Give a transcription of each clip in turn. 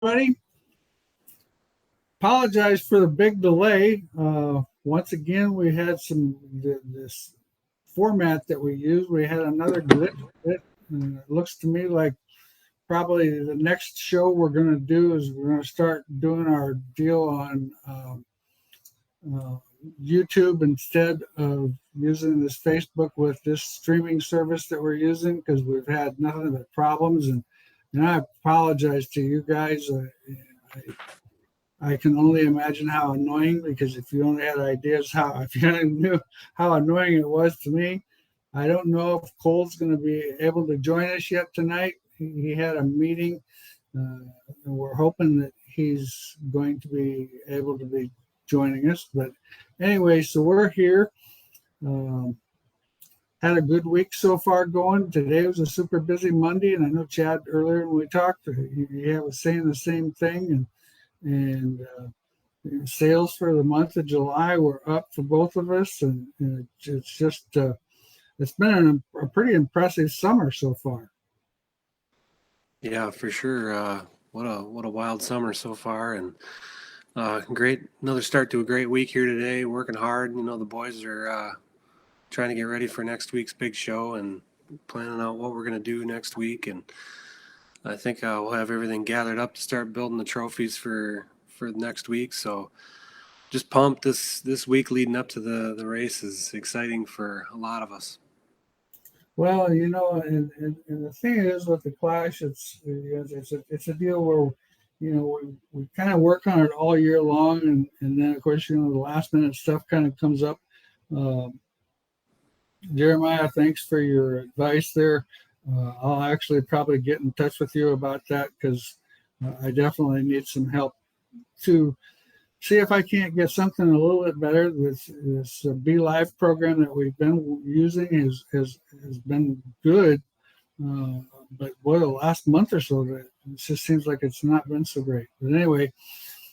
Buddy, apologize for the big delay. Once again, we had this format that we used. We had another glitch with it, and it looks to me like probably the next show we're going to do is we're going to start doing our deal on uh, YouTube instead of using this Facebook with this streaming service that we're using because we've had nothing but problems. And I apologize to you guys. I can only imagine how annoying, because if you only had ideas if you only knew how annoying it was to me. I don't know if Cole's going to be able to join us yet tonight. He had a meeting, and we're hoping that he's going to be able to be joining us. But anyway, so we're here. Had a good week so far going. Today was a super busy Monday, and I know Chad earlier when we talked, he was saying the same thing. And sales for the month of July were up for both of us, and it's just it's been a pretty impressive summer so far. Yeah, for sure. What a wild summer so far, and great another start to a great week here today. Working hard. The boys are trying to get ready for next week's big show and planning out what we're going to do next week. And I think we'll have everything gathered up to start building the trophies for next week. So just pumped. This week leading up to the race is exciting for a lot of us. Well, and the thing is with the Clash, it's a deal where we kind of work on it all year long, and then of course the last minute stuff kind of comes up. Jeremiah, thanks for your advice there. I'll actually probably get in touch with you about that because I definitely need some help to see if I can't get something a little bit better. This Be Live program that we've been using has been good, but boy, the last month or so, it just seems like it's not been so great. But anyway,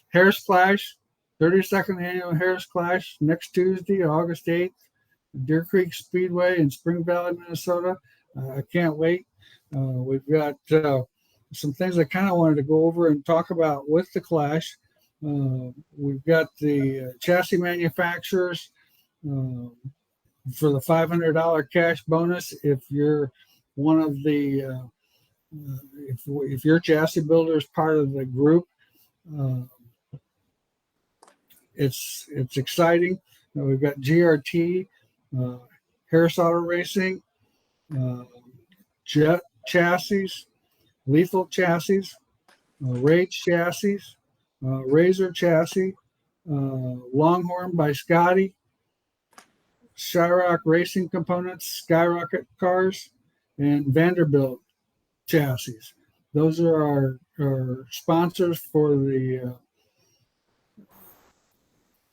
Harris Clash, 32nd Annual Harris Clash, next Tuesday, August 8th, Deer Creek Speedway in Spring Valley, Minnesota. I can't wait. We've got some things I kind of wanted to go over and talk about with the Clash. We've got the chassis manufacturers for the $500 cash bonus. If you're one of the, if your chassis builder is part of the group, it's exciting. We've got GRT, Harris Auto Racing, Jet Chassis, Lethal Chassis, Rage Chassis, Razor Chassis, Longhorn by Scotty, Shyrock Racing Components, Skyrocket Cars, and Vanderbilt Chassis. Those are our sponsors for the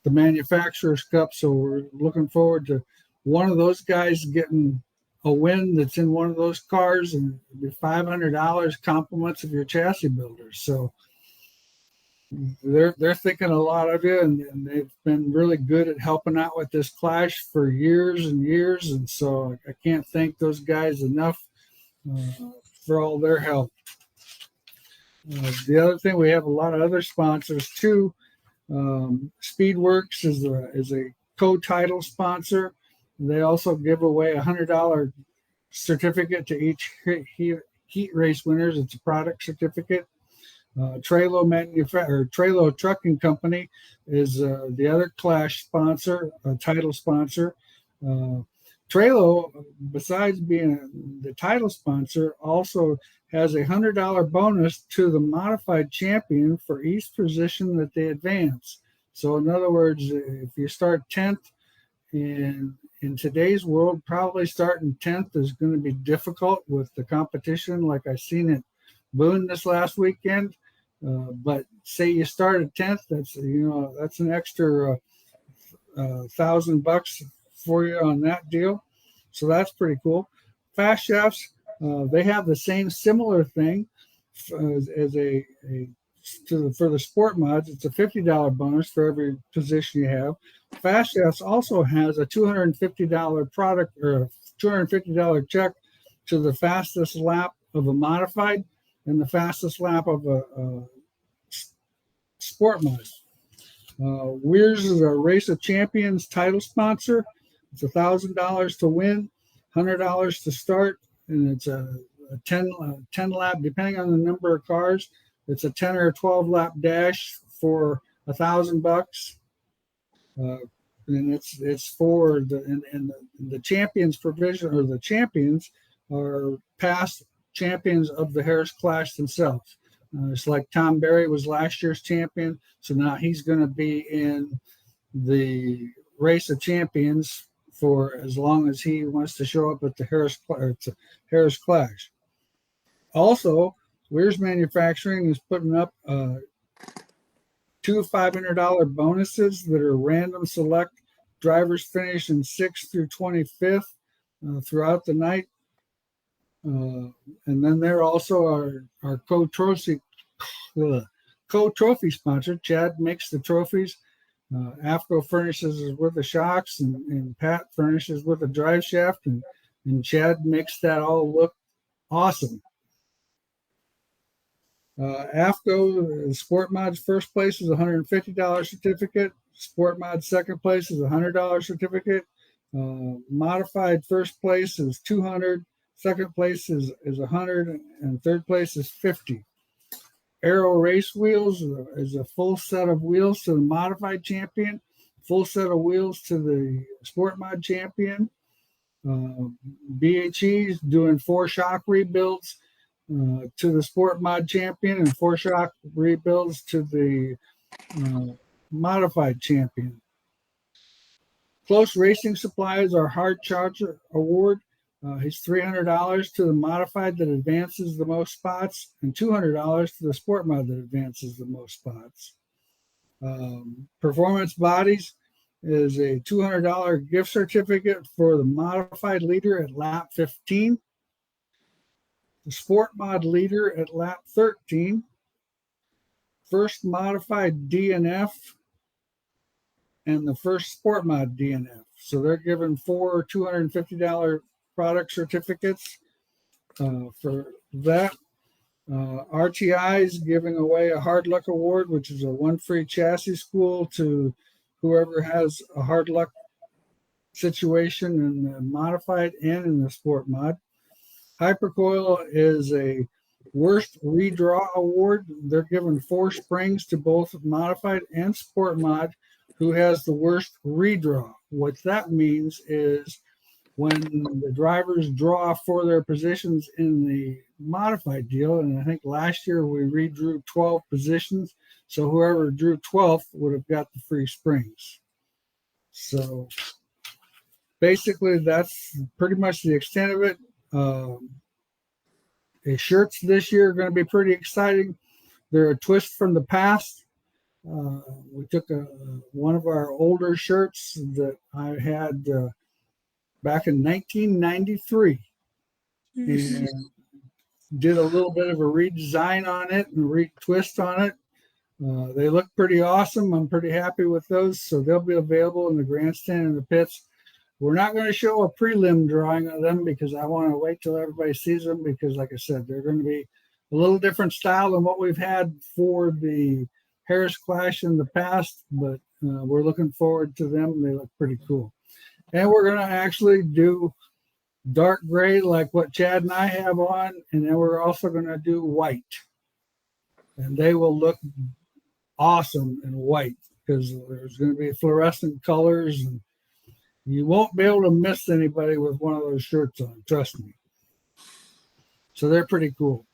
Manufacturers Cup. So we're looking forward to one of those guys getting a win that's in one of those cars, and the $500 compliments of your chassis builders. So they're thinking a lot of you, and they've been really good at helping out with this Clash for years and years. And so I can't thank those guys enough for all their help. The other thing, we have a lot of other sponsors too. Speedworks is a co-title sponsor. They also give away $100 certificate to each heat race winners. It's a product certificate. Trailer Trucking Company is the other Clash sponsor, title sponsor. Trailer, besides being the title sponsor, also has a $100 bonus to the modified champion for each position that they advance. So in other words, if you start 10th in today's world, probably starting 10th is going to be difficult with the competition like I seen at Boone this last weekend. But say you start at 10th, that's an extra $1,000 for you on that deal. So that's pretty cool. Fast Chefs, they have the similar thing as for the sport mods. It's a $50 bonus for every position you have. Fast Chefs also has a $250 product or a $250 check to the fastest lap of a modified and the fastest lap of a Sport Mod. Wehrs is a Race of Champions title sponsor. It's $1,000 to win, $100 to start, and it's a 10 lap, depending on the number of cars. It's a 10 or 12 lap dash for $1,000. And it's for the champions provision, or the champions are past champions of the Harris Clash themselves. It's like Tom Berry was last year's champion, so now he's going to be in the Race of Champions for as long as he wants to show up at the Harris Clash. Also, Wehrs Manufacturing is putting up 2 $500 bonuses that are random select. Drivers finish in 6th through 25th throughout the night. And then they're also our co-trophy sponsor. Chad makes the trophies. AFCO furnishes with the shocks, and Pat furnishes with the drive shaft, and Chad makes that all look awesome. AFCO Sport Mod's first place is a $150 certificate. Sport Mod second place is a $100 certificate. Modified first place is $200. Second place is $100, and third place is $50. Aero Race Wheels is a full set of wheels to the Modified champion, full set of wheels to the Sport Mod champion. BHE is doing 4 shock rebuilds to the Sport Mod champion, and 4 shock rebuilds to the Modified champion. Close Racing Supplies, our Hard Charger Award. He's $300 to the Modified that advances the most spots, and $200 to the Sport Mod that advances the most spots. Performance Bodies is a $200 gift certificate for the Modified leader at lap 15, the Sport Mod leader at lap 13, first Modified DNF, and the first Sport Mod DNF. So they're giving 4 $250 product certificates for that. RTI is giving away a Hard Luck Award, which is a 1 free chassis school to whoever has a hard luck situation in the Modified and in the Sport Mod. Hypercoil is a Worst Redraw Award. They're giving 4 springs to both Modified and Sport Mod who has the worst redraw. What that means is when the drivers draw for their positions in the Modified deal, and I think last year we redrew 12 positions, so whoever drew 12th would have got the free springs. So basically that's pretty much the extent of it. The shirts this year are going to be pretty exciting. They're a twist from the past. We took one of our older shirts that I had back in 1993 and did a little bit of a redesign on it and retwist on it. They look pretty awesome. I'm pretty happy with those. So they'll be available in the grandstand and the pits. We're not going to show a prelim drawing of them because I want to wait till everybody sees them, because like I said, they're going to be a little different style than what we've had for the Harris Clash in the past, but we're looking forward to them. They look pretty cool. And we're going to actually do dark gray like what Chad and I have on, and then we're also going to do white. And they will look awesome in white because there's going to be fluorescent colors, and you won't be able to miss anybody with one of those shirts on, trust me. So they're pretty cool.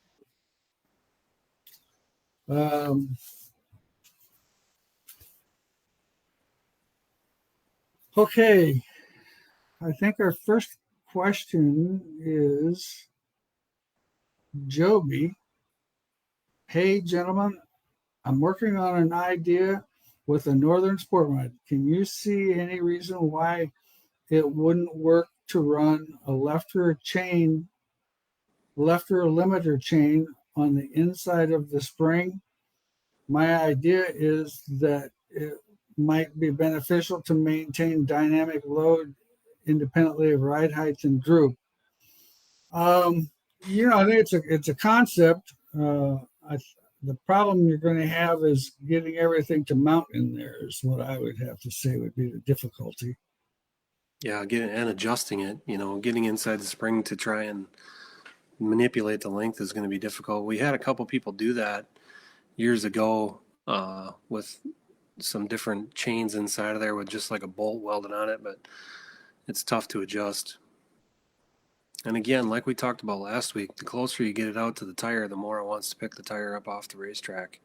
Okay, I think our first question is Joby. Hey, gentlemen, I'm working on an idea with a Northern Sport Mod. Can you see any reason why it wouldn't work to run a lefter limiter chain on the inside of the spring? My idea is that it might be beneficial to maintain dynamic load independently of ride height and droop. I think it's a concept. the problem you're going to have is getting everything to mount in there is what I would have to say would be the difficulty. Yeah, getting and adjusting it, getting inside the spring to try and manipulate the length is going to be difficult. We had a couple people do that years ago with some different chains inside of there with just like a bolt welded on it, but it's tough to adjust. And again, like we talked about last week, the closer you get it out to the tire, the more it wants to pick the tire up off the racetrack,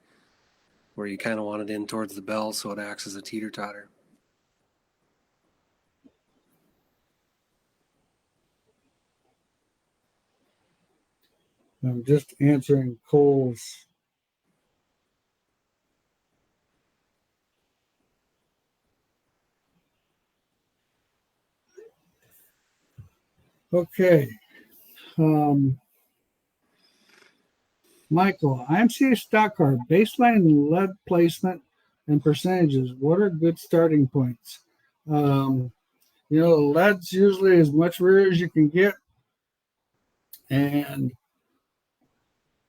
where you kind of want it in towards the bell so it acts as a teeter-totter. I'm just answering Cole's. Okay. Michael, IMCA stock car, baseline lead placement and percentages. What are good starting points? Lead's usually as much rear as you can get. And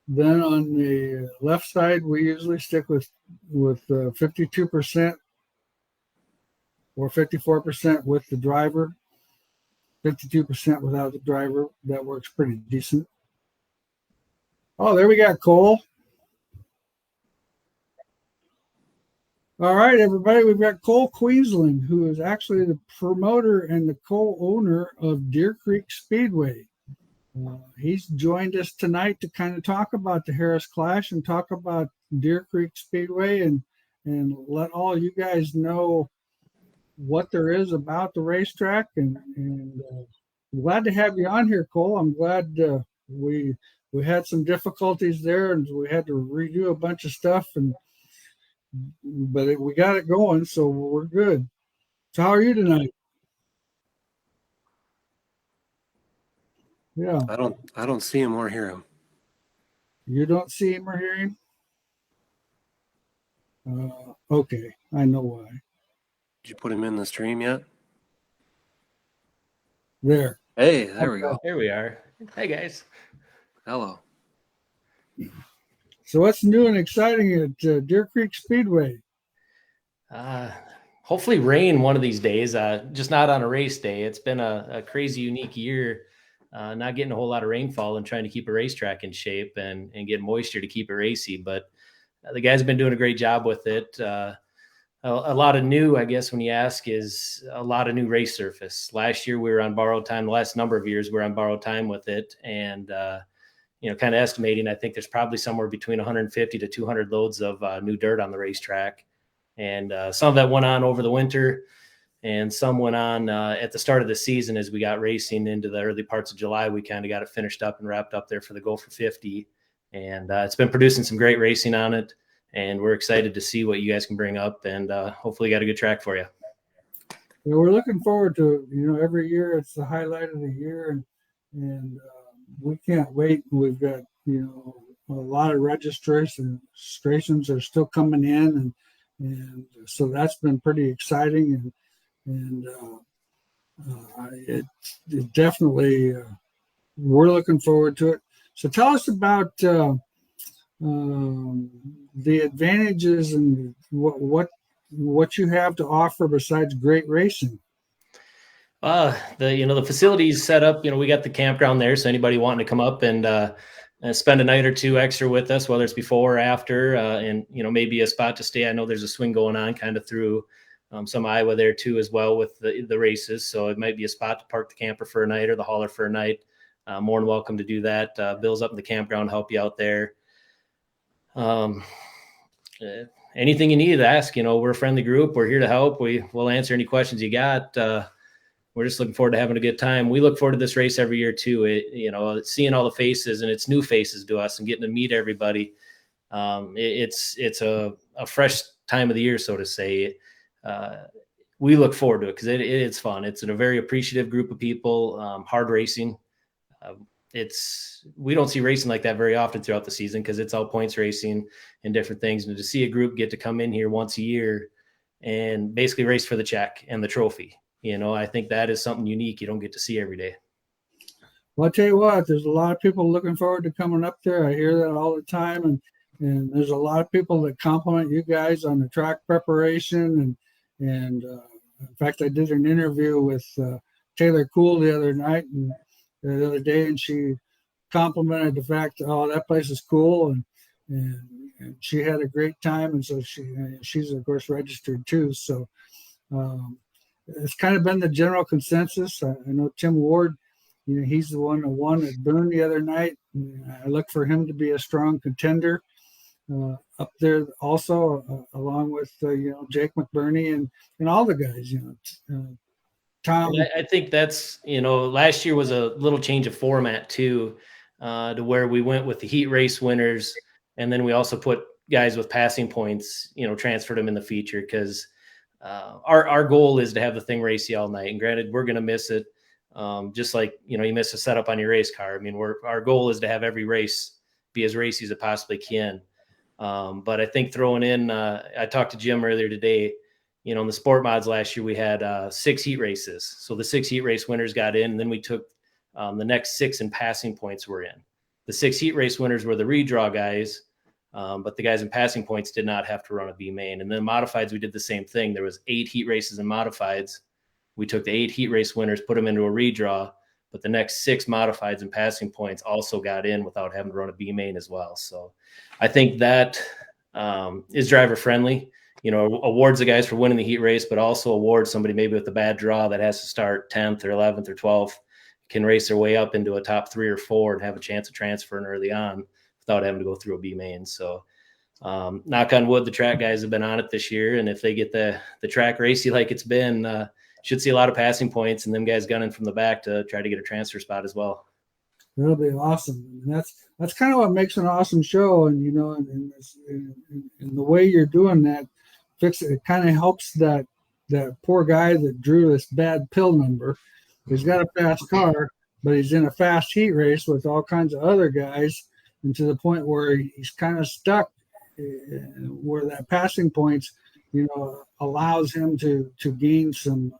then on the left side, we usually stick with 52% or 54% with the driver, 52% without the driver. That works pretty decent. Oh, there we got Cole. All right, everybody, we've got Cole Queensland, who is actually the promoter and the co-owner of Deer Creek Speedway. He's joined us tonight to kind of talk about the Harris Clash and talk about Deer Creek Speedway and let all you guys know what there is about the racetrack. And glad to have you on here, Cole. I'm glad we had some difficulties there and we had to redo a bunch of stuff, but we got it going, so we're good. So how are you tonight? Yeah. I don't see him or hear him. You don't see him or hear him? Okay, I know why. Did you put him in the stream yet? There. Hey, there we go. Here we are. Hey, guys. Hello. So what's new and exciting at Deer Creek Speedway? Hopefully rain one of these days, just not on a race day. It's been a crazy, unique year, not getting a whole lot of rainfall and trying to keep a racetrack in shape and get moisture to keep it racy. But the guys have been doing a great job with it. A lot of new, I guess, when you ask, is a lot of new race surface. Last year we were on borrowed time. The last number of years we were on borrowed time with it. And, kind of estimating, I think there's probably somewhere between 150 to 200 loads of new dirt on the racetrack. And some of that went on over the winter and some went on at the start of the season as we got racing into the early parts of July. We kind of got it finished up and wrapped up there for the Go for 50. And it's been producing some great racing on it. And we're excited to see what you guys can bring up and hopefully got a good track for you. Yeah, we're looking forward to it. Every year it's the highlight of the year and we can't wait. We've got, a lot of registrations are still coming in and so that's been pretty exciting and it definitely we're looking forward to it. So tell us about the advantages and what you have to offer besides great racing. The facility's set up. We got the campground there, so anybody wanting to come up and spend a night or two extra with us, whether it's before or after, and maybe a spot to stay. I know there's a swing going on kind of through some Iowa there too as well with the races, so it might be a spot to park the camper for a night or the hauler for a night. More than welcome to do that. Bill's up in the campground, help you out there. Anything you need, ask. We're a friendly group. We're here to help. We'll answer any questions you got. We're just looking forward to having a good time. We look forward to this race every year too. Seeing all the faces, and it's new faces to us, and getting to meet everybody. It's a fresh time of the year, so to say. We look forward to it because it's fun. It's a very appreciative group of people. Hard racing. We don't see racing like that very often throughout the season because it's all points racing and different things. And to see a group get to come in here once a year and basically race for the check and the trophy. I think that is something unique you don't get to see every day. Well, I'll tell you what, there's a lot of people looking forward to coming up there. I hear that all the time. And and there's a lot of people that compliment you guys on the track preparation. And in fact, I did an interview with Taylor Cool the other day, and she complimented the fact that, oh, that place is cool, and she had a great time, and so she's of course registered too. So it's kind of been the general consensus. I know Tim Ward, he's the one that won at Boone the other night. I look for him to be a strong contender up there also, along with Jake McBurney and all the guys. Tom. And I think that's last year was a little change of format too, to where we went with the heat race winners, and then we also put guys with passing points, transferred them in the feature, because our goal is to have the thing racy all night. And granted, we're going to miss it, just like you miss a setup on your race car. I mean, our goal is to have every race be as racy as it possibly can. But I think throwing in, I talked to Jim earlier today. In the sport mods last year, we had 6 heat races. So the 6 heat race winners got in, and then we took the next 6 in passing points were in. The 6 heat race winners were the redraw guys, but the guys in passing points did not have to run a B main. And then modifieds, we did the same thing. There was 8 heat races in modifieds. We took the 8 heat race winners, put them into a redraw, but the next 6 modifieds and passing points also got in without having to run a B main as well. So I think that is driver friendly. Awards the guys for winning the heat race, but also awards somebody maybe with a bad draw that has to start 10th or 11th or 12th, can race their way up into a top 3 or 4 and have a chance of transferring early on without having to go through a B main. So knock on wood, the track guys have been on it this year. And if they get the track racy like it's been, should see a lot of passing points and them guys gunning from the back to try to get a transfer spot as well. That'll be awesome. And that's kind of what makes an awesome show. And, and the way you're doing that, it kind of helps that poor guy that drew this bad pill number. He's got a fast car, but he's in a fast heat race with all kinds of other guys, and to the point where he's kind of stuck, where that passing points, allows him to gain some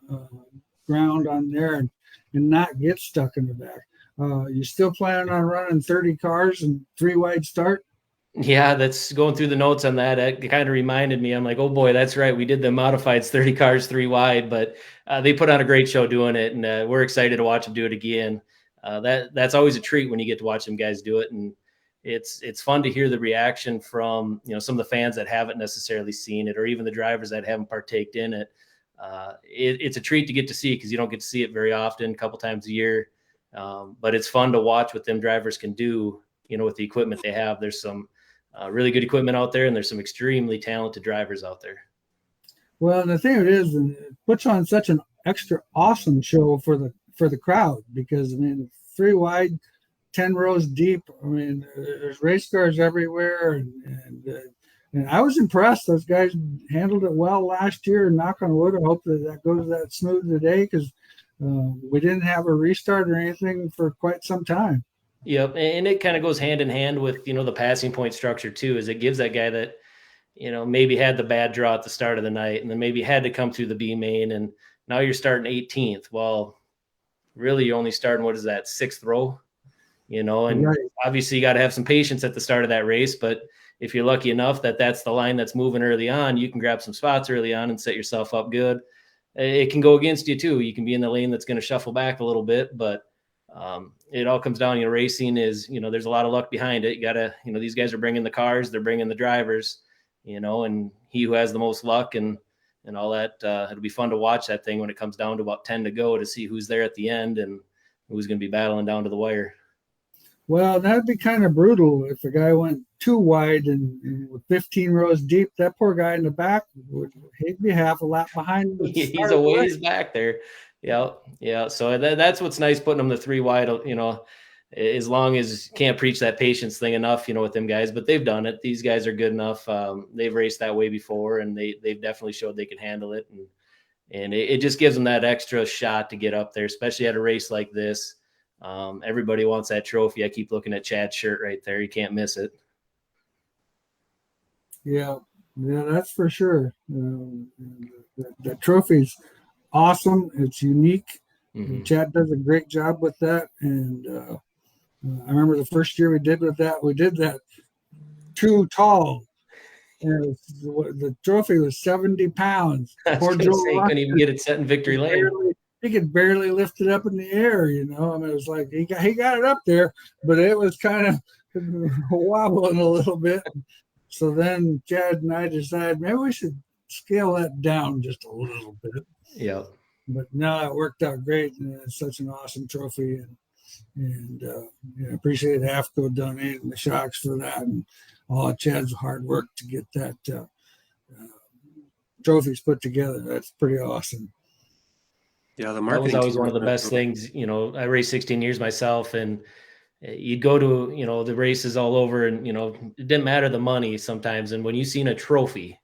ground on there and not get stuck in the back. You still planning on running 30 cars and 3 wide start? Yeah, that's going through the notes on that. It kind of reminded me. I'm like, oh boy, that's right. We did the modifieds 30 cars, 3 wide, but they put on a great show doing it, and we're excited to watch them do it again. That's always a treat when you get to watch them guys do it, and it's fun to hear the reaction from some of the fans that haven't necessarily seen it, or even the drivers that haven't partaked in it. It's a treat to get to see, because you don't get to see it very often, a couple times a year. But it's fun to watch what them drivers can do, with the equipment they have. There's some really good equipment out there, and there's some extremely talented drivers out there. Well, the thing is, it puts on such an extra awesome show for the crowd, because 3 wide, 10 rows deep. There's race cars everywhere, and I was impressed. Those guys handled it well last year. Knock on wood, I hope that goes that smooth today, because we didn't have a restart or anything for quite some time. Yep, and it kind of goes hand in hand with the passing point structure too, is it gives that guy that maybe had the bad draw at the start of the night, and then maybe had to come through the B main, and now you're starting 18th. Well, really, you're only starting, what is that, 6th row? And right. Obviously you got to have some patience at the start of that race, but if you're lucky enough that that's the line that's moving early on, you can grab some spots early on and set yourself up good. It can go against you too. You can be in the lane that's going to shuffle back a little bit, but it all comes down, racing is, there's a lot of luck behind it. You got to, these guys are bringing the cars, they're bringing the drivers, and he who has the most luck and all that, it'll be fun to watch that thing when it comes down to about 10 to go, to see who's there at the end and who's going to be battling down to the wire. Well, that'd be kind of brutal if a guy went 2 wide and with 15 rows deep. That poor guy in the back he'd be half a lap behind. He's a ways back there. Yeah. So that's what's nice, putting them the 3 wide. As long as you can't preach that patience thing enough, with them guys. But they've done it. These guys are good enough. They've raced that way before, and they've definitely showed they can handle it. And it just gives them that extra shot to get up there, especially at a race like this. Everybody wants that trophy. I keep looking at Chad's shirt right there. You can't miss it. Yeah, that's for sure. The trophy's awesome. It's unique. Mm-hmm. Chad does a great job with that. And I remember the first year we did that too tall. And the trophy was 70 pounds. I was Poor going to Joe say, couldn't even get it set in victory lane. He could barely lift it up in the air, you know. I mean, it was like he got it up there, but it was kind of wobbling a little bit. So then Chad and I decided maybe we should scale that down just a little bit. Yeah. But no, it worked out great, and it's such an awesome trophy. And I appreciate AFCO donating the shocks for that, and all of Chad's hard work to get that trophies put together. That's pretty awesome. Yeah, the That marketing was always team one of the best things. You know, I raced 16 years myself, and you'd go to, you know, the races all over, and, you know, it didn't matter the money sometimes. And when you seen a trophy,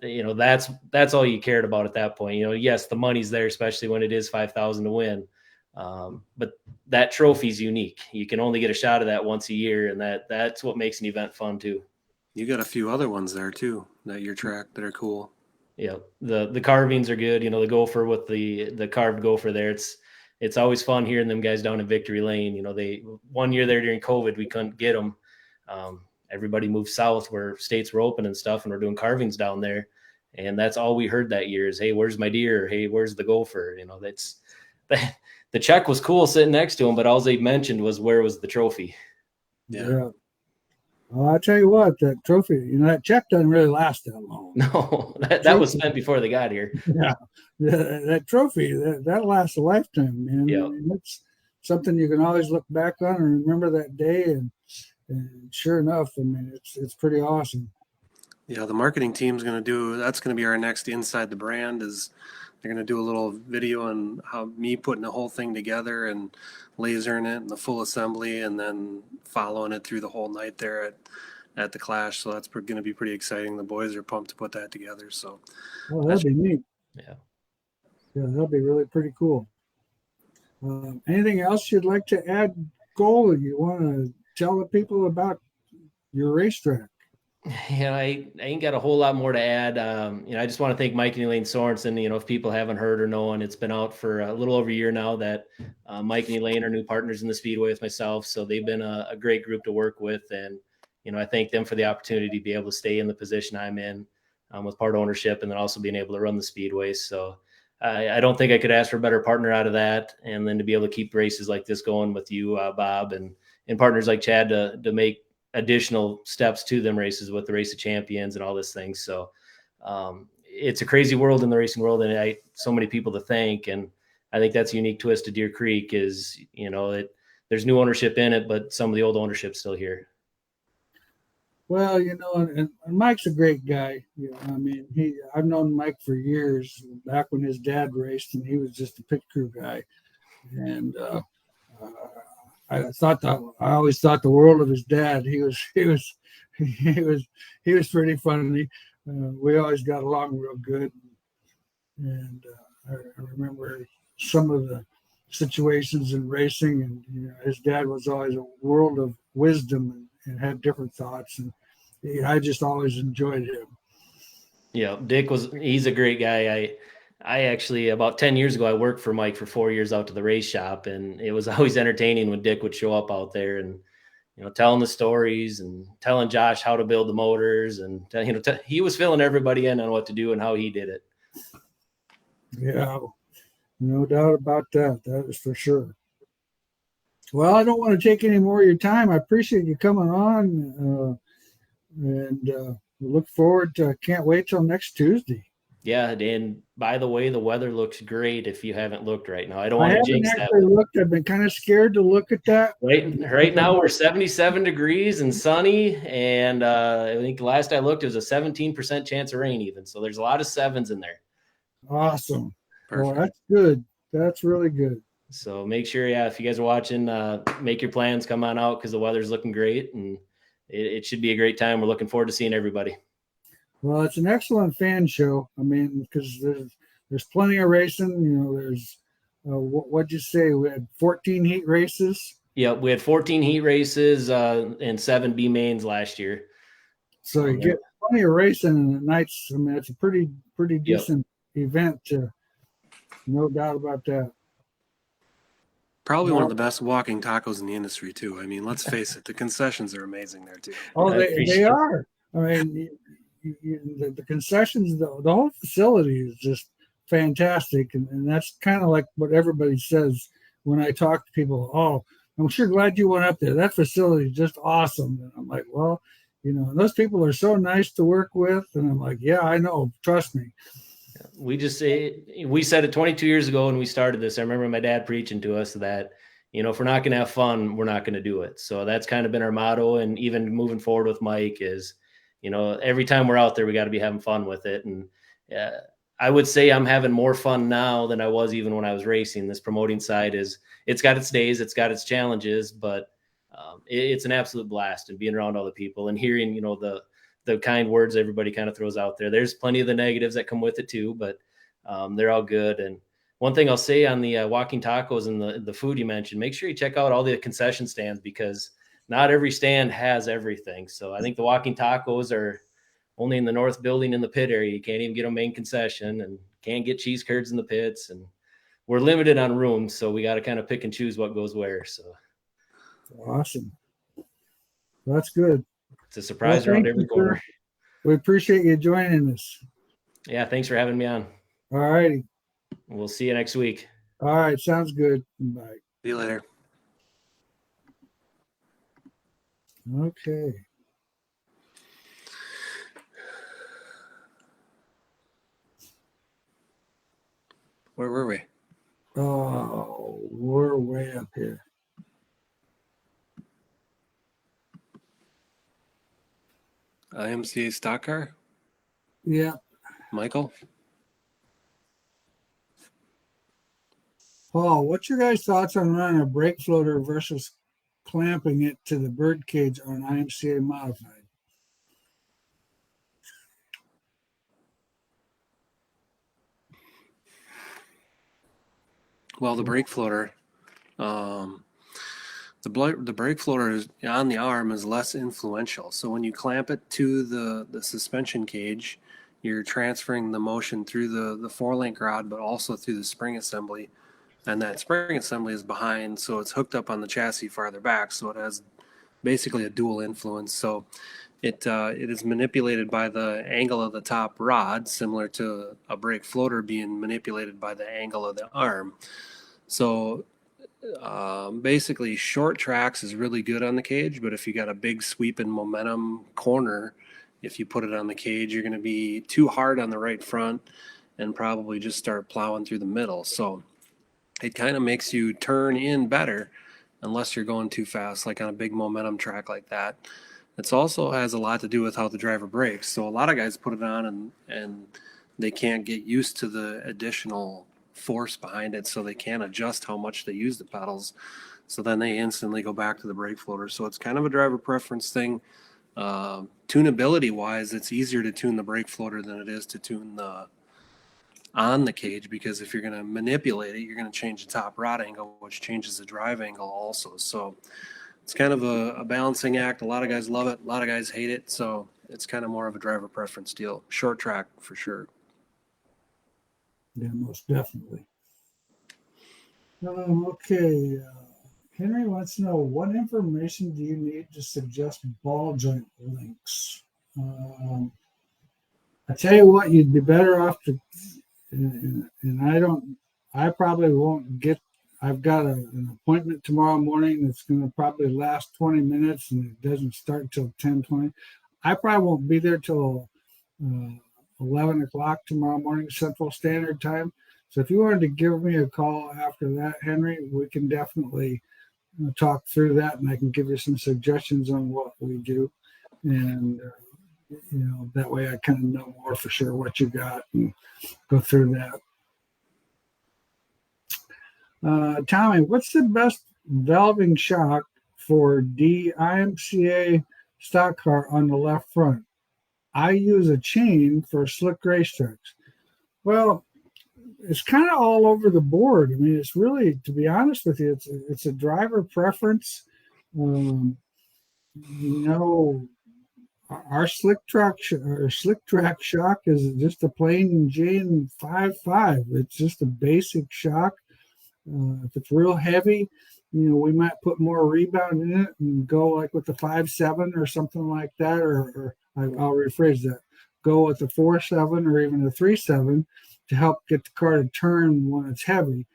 you know, that's all you cared about at that point. You know, yes, the money's there, especially when it is 5,000 to win. But that trophy's unique. You can only get a shot of that once a year, and that's what makes an event fun too. You got a few other ones there too that your track that are cool. Yeah, the carvings are good. You know, the gopher with the carved gopher there. It's always fun hearing them guys down in Victory Lane. You know, one year there during COVID, we couldn't get them. Everybody moved south where states were open and stuff, and we're doing carvings down there. And that's all we heard that year is, hey, where's my deer? Hey, where's the gopher? You know, the check was cool sitting next to him, but all they mentioned was where was the trophy. Yeah. Well, I tell you what, that trophy, you know, that check doesn't really last that long. No, that was spent before they got here. Yeah, that trophy that lasts a lifetime, man. Yeah. I mean, it's something you can always look back on and remember that day. And sure enough, I mean, it's pretty awesome. Yeah, the marketing team's that's going to be our next Inside the Brand. Is they're going to do a little video on how me putting the whole thing together and lasering it and the full assembly, and then following it through the whole night there at the Clash. So that's going to be pretty exciting. The boys are pumped to put that together. So, well, that'd be neat. Yeah, that'll be really pretty cool. Anything else you'd like to add, Cole? You want to tell the people about your racetrack? Yeah, I ain't got a whole lot more to add. You know, I just want to thank Mike and Elaine Sorensen. You know, if people haven't heard or known, it's been out for a little over a year now that Mike and Elaine are new partners in the Speedway with myself. So they've been a great group to work with. And, you know, I thank them for the opportunity to be able to stay in the position I'm in with part ownership, and then also being able to run the Speedway. So I don't think I could ask for a better partner out of that. And then to be able to keep races like this going with you, Bob, and partners like Chad to make additional steps to them races with the Race of Champions and all this thing. So it's a crazy world in the racing world, and so many people to thank. And I think that's a unique twist to Deer Creek is, you know, there's new ownership in it, but some of the old ownership's still here. Well, you know, and Mike's a great guy. You know, I mean, I've known Mike for years, back when his dad raced, and he was just a pit crew guy. And I always thought the world of his dad. He was pretty funny. We always got along real good. And I remember some of the situations in racing, and you know, his dad was always a world of wisdom and had different thoughts, and I just always enjoyed him. Yeah, he's a great guy. I actually, about 10 years ago, I worked for Mike for 4 years out to the race shop, and it was always entertaining when Dick would show up out there and, you know, telling the stories and telling Josh how to build the motors, and, you know, he was filling everybody in on what to do and how he did it. Yeah, no doubt about that. That is for sure. Well, I don't want to take any more of your time. I appreciate you coming on, and look forward to. Can't wait till next Tuesday. Yeah, and by the way, the weather looks great if you haven't looked right now. I don't want to jinx that. Looked. I've been kind of scared to look at that. Right now we're 77 degrees and sunny, and I think last I looked, it was a 17% chance of rain even. So there's a lot of sevens in there. Awesome. Perfect. Well, that's good. That's really good. So make sure, if you guys are watching, make your plans, come on out because the weather's looking great, and it should be a great time. We're looking forward to seeing everybody. Well, it's an excellent fan show. I mean, because there's plenty of racing. You know, there's what'd you say? We had 14 heat races. Yeah, we had 14 heat races and 7 B mains last year. So you get plenty of racing, and the nights. I mean, it's a pretty decent event. No doubt about that. Probably one of the best walking tacos in the industry too. I mean, let's face it, the concessions are amazing there too. Oh, I they appreciate are. I mean, the concessions, the whole facility is just fantastic, and that's kind of like what everybody says when I talk to people. Oh, I'm sure glad you went up there. That facility is just awesome. And I'm like, well, those people are so nice to work with, and I'm like, yeah, I know. Trust me. We said it 22 years ago when we started this. I remember my dad preaching to us that, if we're not going to have fun, we're not going to do it. So that's kind of been our motto. And even moving forward with Mike is, every time we're out there, we got to be having fun with it. And I would say I'm having more fun now than I was even when I was racing. This promoting side it's got its days, it's got its challenges, but it's an absolute blast, and being around all the people and hearing, the kind words everybody kind of throws out there. There's plenty of the negatives that come with it too, but they're all good. And one thing I'll say on the walking tacos and the food you mentioned, make sure you check out all the concession stands, because not every stand has everything. So I think the walking tacos are only in the north building in the pit area. You can't even get a main concession, and can't get cheese curds in the pits. And we're limited on room, so we got to kind of pick and choose what goes where. So Awesome. That's good. it's a surprise around every corner. We appreciate you joining us. Yeah, thanks for having me on. All righty. We'll see you next week. All right. Sounds good. Bye. See you later. Okay. Where were we? Oh, we're way up here. IMCA stock car? Yeah. Michael? Paul, what's your guys' thoughts on running a brake floater versus clamping it to the bird cage on IMCA modified? Well, the brake floater, the brake floater is on the arm is less influential. So when you clamp it to the suspension cage, you're transferring the motion through the four-link rod, but also through the spring assembly. And that spring assembly is behind, so it's hooked up on the chassis farther back. So it has basically a dual influence. So it is manipulated by the angle of the top rod, similar to a brake floater being manipulated by the angle of the arm. So basically short tracks is really good on the cage, but if you got a big sweeping momentum corner, if you put it on the cage, you're going to be too hard on the right front and probably just start plowing through the middle. So it kind of makes you turn in better unless you're going too fast, like on a big momentum track like that. It also has a lot to do with how the driver brakes. So a lot of guys put it on and they can't get used to the additional force behind it, so they can't adjust how much they use the pedals. So then they instantly go back to the brake floater. So it's kind of a driver preference thing. Tunability wise, it's easier to tune the brake floater than it is to tune on the cage, because if you're going to manipulate it, you're going to change the top rod angle, which changes the drive angle also. So it's kind of a balancing act. A lot of guys love it, a lot of guys hate it. So it's kind of more of a driver preference deal. Short track for sure. Yeah, most definitely. Okay. Henry wants to know, what information do you need to suggest ball joint links? I tell you what, you'd be better off to, and I probably won't get, I've got an appointment tomorrow morning that's going to probably last 20 minutes and it doesn't start till 10:20. I probably won't be there till 11 o'clock tomorrow morning, Central Standard Time. So if you wanted to give me a call after that, Henry, we can definitely talk through that, and I can give you some suggestions on what we do. And, that way I kind of know more for sure what you got and go through that. Tommy, what's the best valving shock for IMCA stock car on the left front? I use a chain for slick racetracks. Well, it's kind of all over the board. I mean, it's really, to be honest with you, it's a driver preference. Our slick track shock is just a plain Jane 5.5. It's just a basic shock. If it's real heavy, we might put more rebound in it and go like with the 5.7 or something like that, or I'll rephrase that, go with the 4.7 or even the 3.7 to help get the car to turn when it's heavy.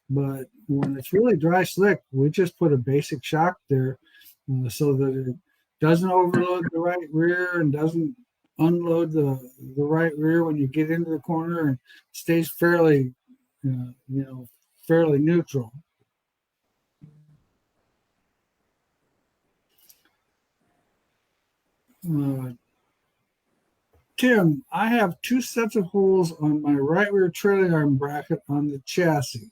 But when it's really dry slick, we just put a basic shock there so that it doesn't overload the right rear and doesn't unload the right rear when you get into the corner, and stays fairly, fairly neutral. Tim, I have 2 sets of holes on my right rear trailing arm bracket on the chassis,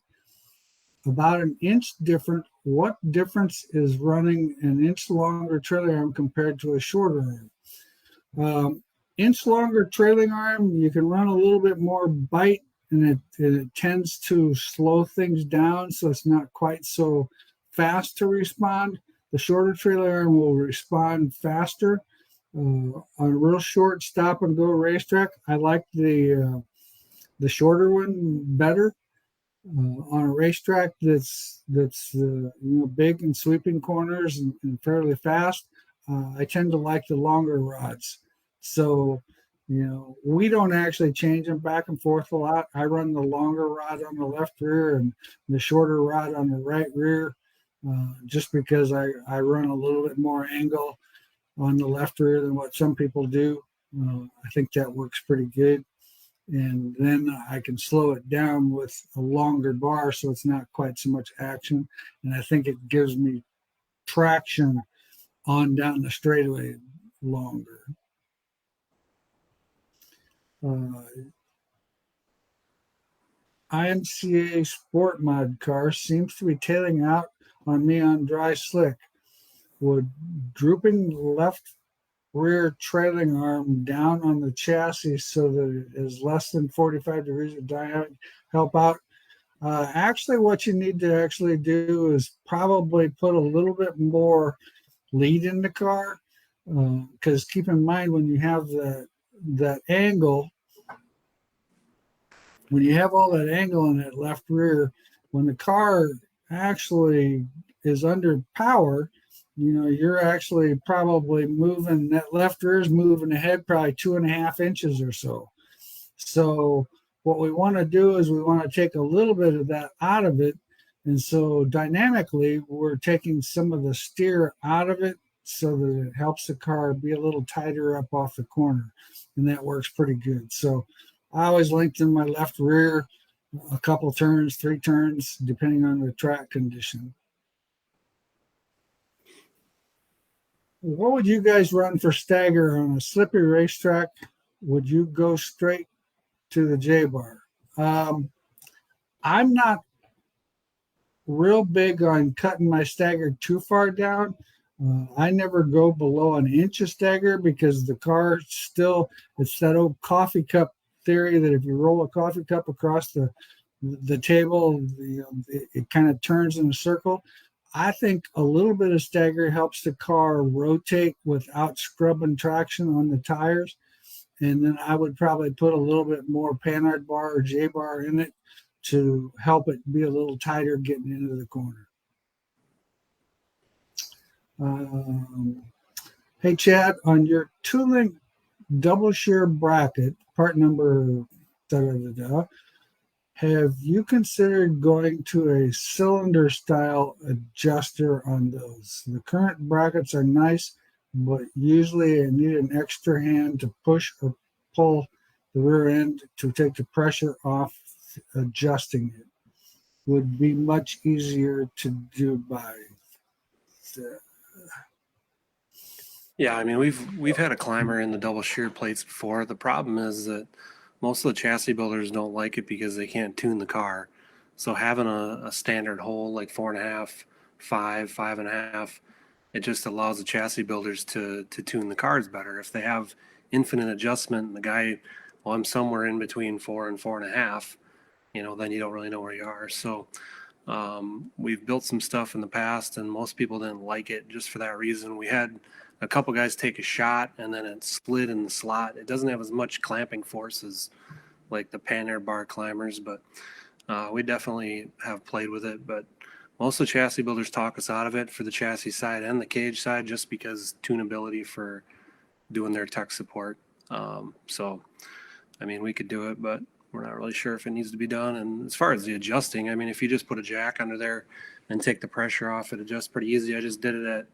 about an inch different. What difference is running an inch longer trailing arm compared to a shorter arm? Inch longer trailing arm, you can run a little bit more bite, and it tends to slow things down, so it's not quite so fast to respond. The shorter trailing arm will respond faster. On a real short stop and go racetrack, I like the shorter one better. On a racetrack that's big and sweeping corners and fairly fast, I tend to like the longer rods. So, we don't actually change them back and forth a lot. I run the longer rod on the left rear and the shorter rod on the right rear, just because I run a little bit more angle on the left rear than what some people do. I think that works pretty good. And then I can slow it down with a longer bar so it's not quite so much action. And I think it gives me traction on down the straightaway longer. IMCA Sport Mod car seems to be tailing out on me on dry slick. Would drooping left rear trailing arm down on the chassis so that it is less than 45 degrees of diameter help out? Actually, what you need to actually do is probably put a little bit more lead in the car, because keep in mind when you have that angle, when you have all that angle in that left rear, when the car actually is under power, you're actually probably moving, that left rear is moving ahead probably 2.5 inches or so. So what we want to do is we want to take a little bit of that out of it. And so dynamically, we're taking some of the steer out of it so that it helps the car be a little tighter up off the corner. And that works pretty good. So I always lengthen my left rear a couple turns, 3 turns, depending on the track condition. What would you guys run for stagger on a slippy racetrack? Would you go straight to the J-bar? I'm not real big on cutting my stagger too far down. I never go below an inch of stagger because the car still, it's that old coffee cup theory that if you roll a coffee cup across the table, it kind of turns in a circle. I think a little bit of stagger helps the car rotate without scrubbing traction on the tires. And then I would probably put a little bit more Panhard bar or J bar in it to help it be a little tighter getting into the corner. Hey, Chad, on your 2-link double shear bracket, part number have you considered going to a cylinder style adjuster on those? The current brackets are nice, but usually I need an extra hand to push or pull the rear end to take the pressure off adjusting it. Would be much easier to do by Yeah, I mean we've had a climber in the double shear plates before. The problem is that most of the chassis builders don't like it because they can't tune the car. So having a standard hole like 4.5, 5, 5.5, it just allows the chassis builders to tune the cars better. If they have infinite adjustment and the guy, well, I'm somewhere in between 4 and 4.5, then you don't really know where you are. So we've built some stuff in the past and most people didn't like it just for that reason. We had a couple guys take a shot and then it slid in the slot. It doesn't have as much clamping force as like the Panhard bar climbers, but We definitely have played with it, but most of the chassis builders talk us out of it for the chassis side and the cage side, just because tunability for doing their tech support. So, I mean, we could do it, but we're not really sure if it needs to be done. And as far as the adjusting, I mean, if you just put a jack under there and take the pressure off, it adjusts pretty easy. I just did it at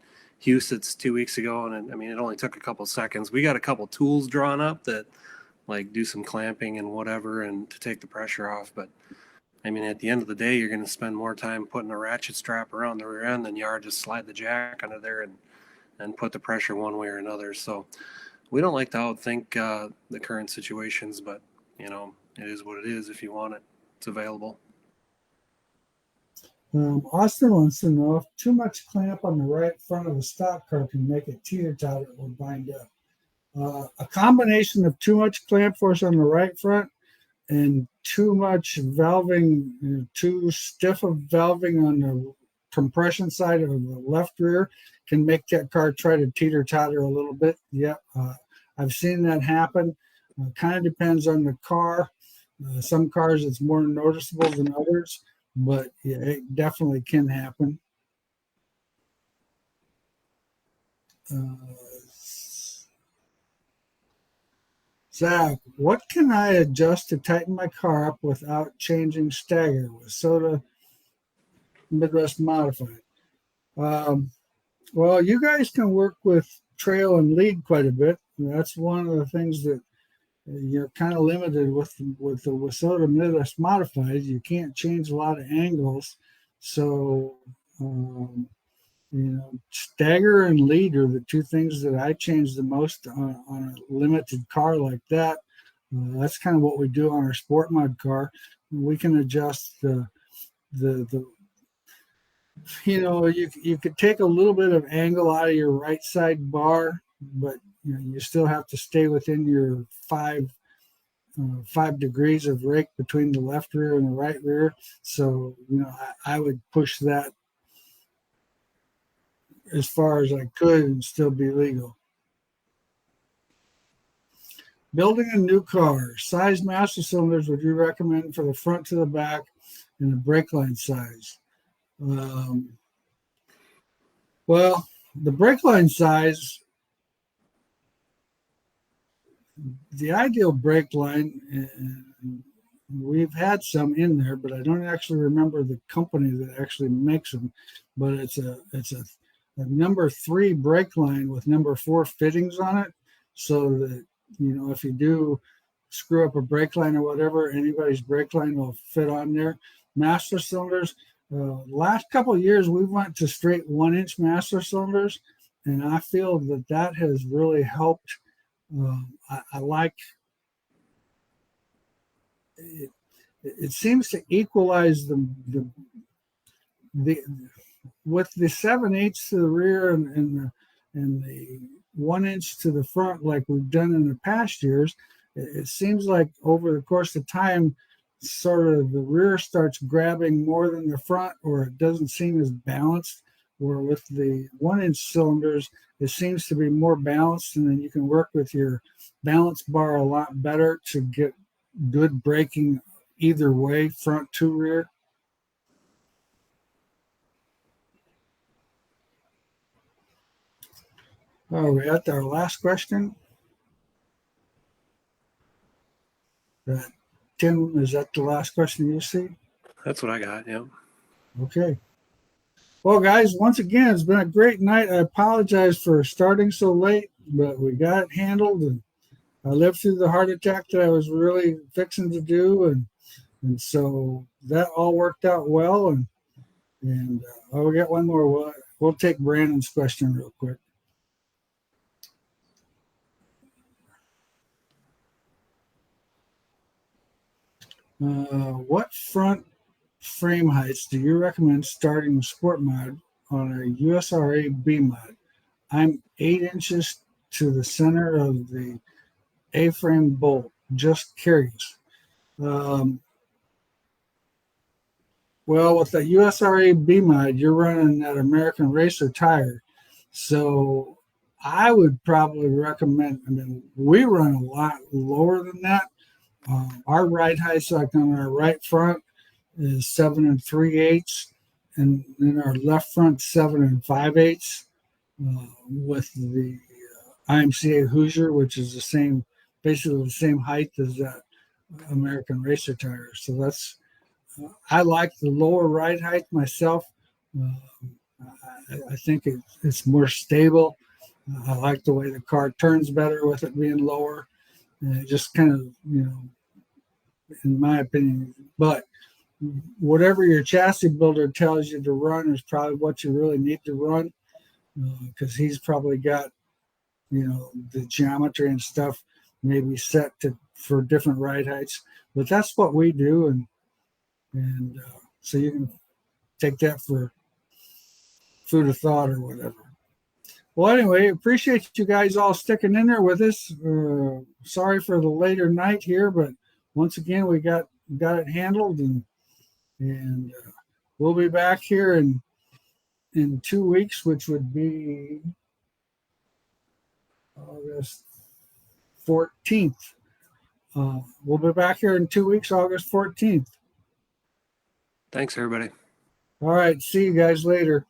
Huset's 2 weeks ago, and I mean, it only took a couple seconds. We got a couple tools drawn up that like do some clamping and whatever, and to take the pressure off. But I mean, at the end of the day, you're going to spend more time putting a ratchet strap around the rear end than you are just slide the jack under there and put the pressure one way or another. So we don't like to outthink the current situations, but you know, it is what it is. If you want it, it's available. Austin wants to know if too much clamp on the right front of the stock car can make it teeter-totter or bind up. A combination of too much clamp force on the right front and too much valving, too stiff of valving on the compression side of the left rear can make that car try to teeter-totter a little bit. Yep, I've seen that happen. Kind of depends on the car. Some cars it's more noticeable than others, but yeah, it definitely can happen. Zach, what can I adjust to tighten my car up without changing stagger with Soda Midwest Modified? Well, you guys can work with trail and lead quite a bit. That's one of the things that you're kind of limited with the Wasota Midwest Modified. You can't change a lot of angles. So, stagger and lead are the two things that I change the most on a limited car like that. That's kind of what we do on our sport mod car. We can adjust you could take a little bit of angle out of your right side bar, but you still have to stay within your 5 degrees of rake between the left rear and the right rear. So I would push that as far as I could and still be legal. Building a new car, size master cylinders would you recommend for the front to the back and the brake line size? Well, the brake line size, the ideal brake line, we've had some in there, but I don't actually remember the company that actually makes them. But it's a number 3 brake line with number 4 fittings on it, so that if you do screw up a brake line or whatever, anybody's brake line will fit on there. Master cylinders. Last couple of years, we went to straight 1-inch master cylinders, and I feel that has really helped. I like it. It seems to equalize the with the 7/8 to the rear and the 1-inch to the front, like we've done in the past years. It seems like over the course of time, sort of the rear starts grabbing more than the front, or it doesn't seem as balanced. Where with the 1-inch cylinders, it seems to be more balanced, and then you can work with your balance bar a lot better to get good braking either way, front to rear. Oh, we at our last question. Tim, is that the last question you see? That's what I got. Yeah. Okay. Well, guys, once again, it's been a great night. I apologize for starting so late, but we got it handled, and I lived through the heart attack that I was really fixing to do, and so that all worked out well. And we got one more. We'll take Brandon's question real quick. What front frame heights do you recommend starting sport mod on a USRA B mod? I'm 8 inches to the center of the A-frame bolt. Just curious. Well, with the USRA B mod, you're running that American Racer tire. So I would probably recommend, we run a lot lower than that. Our ride heights, like on our right front, is 7 3/8, and then our left front 7 5/8, with the IMCA Hoosier, which is basically the same height as that American Racer tire. So that's I like the lower ride height myself. I think it's more stable. I like the way the car turns better with it being lower. And it just kind of, in my opinion, but whatever your chassis builder tells you to run is probably what you really need to run, because he's probably got, the geometry and stuff maybe set for different ride heights. But that's what we do, and so you can take that for food of thought or whatever. Well, anyway, appreciate you guys all sticking in there with us. Sorry for the later night here, but once again, we got it handled, and we'll be back here in 2 weeks, which would be August 14th. We'll be back here in 2 weeks, August 14th. Thanks, everybody. All right. See you guys later.